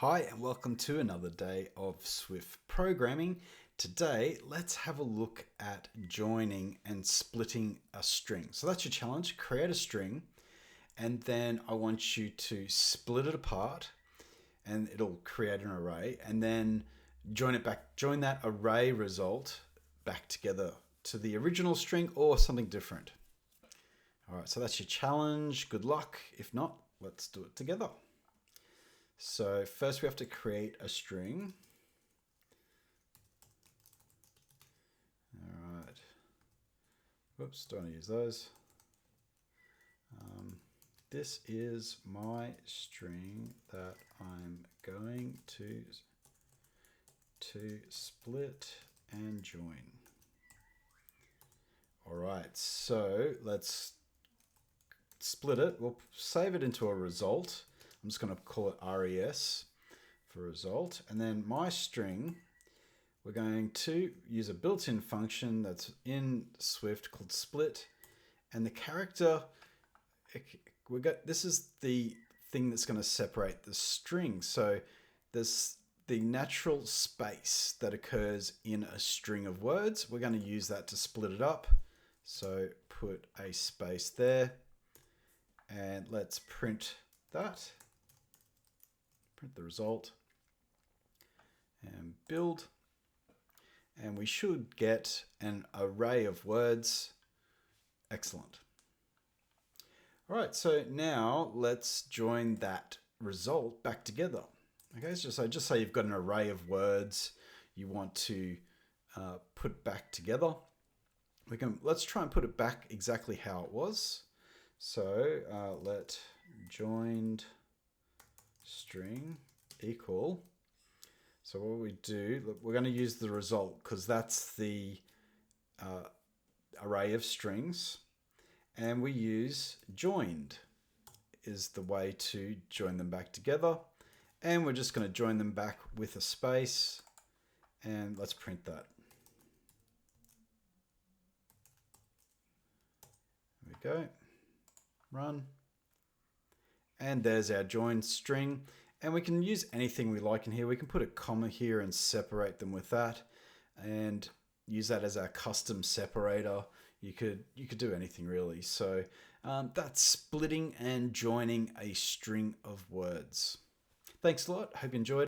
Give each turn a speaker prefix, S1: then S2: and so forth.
S1: Hi and welcome to another day of Swift programming. Today, let's have a look at joining and splitting a string. So that's your challenge, create a string, and then I want you to split it apart and it'll create an array, and then join that array result back together to the original string or something different. All right, so that's your challenge. Good luck. If not, let's do it together. So first we have to create a string. All right. Whoops, don't want to use those. This is my string that I'm going to split and join. All right, so let's split it. We'll save it into a result. I'm just going to call it res for result. And then my string, we're going to use a built-in function that's in Swift called split. And the character, this is the thing that's going to separate the string. So there's the natural space that occurs in a string of words. We're going to use that to split it up. So put a space there and let's print that. Print the result and build, and we should get an array of words. Excellent. All right, so now let's join that result back together. Okay, so just say you've got an array of words you want to put back together. Let's try and put it back exactly how it was. So let joined string equal. So what we do, look, we're going to use the result because that's the array of strings, and we use joined is the way to join them back together, and we're just going to join them back with a space, and let's print that. There we go. Run. And there's our joined string, and we can use anything we like in here. We can put a comma here and separate them with that and use that as our custom separator. You could do anything really. So that's splitting and joining a string of words. Thanks a lot. Hope you enjoyed.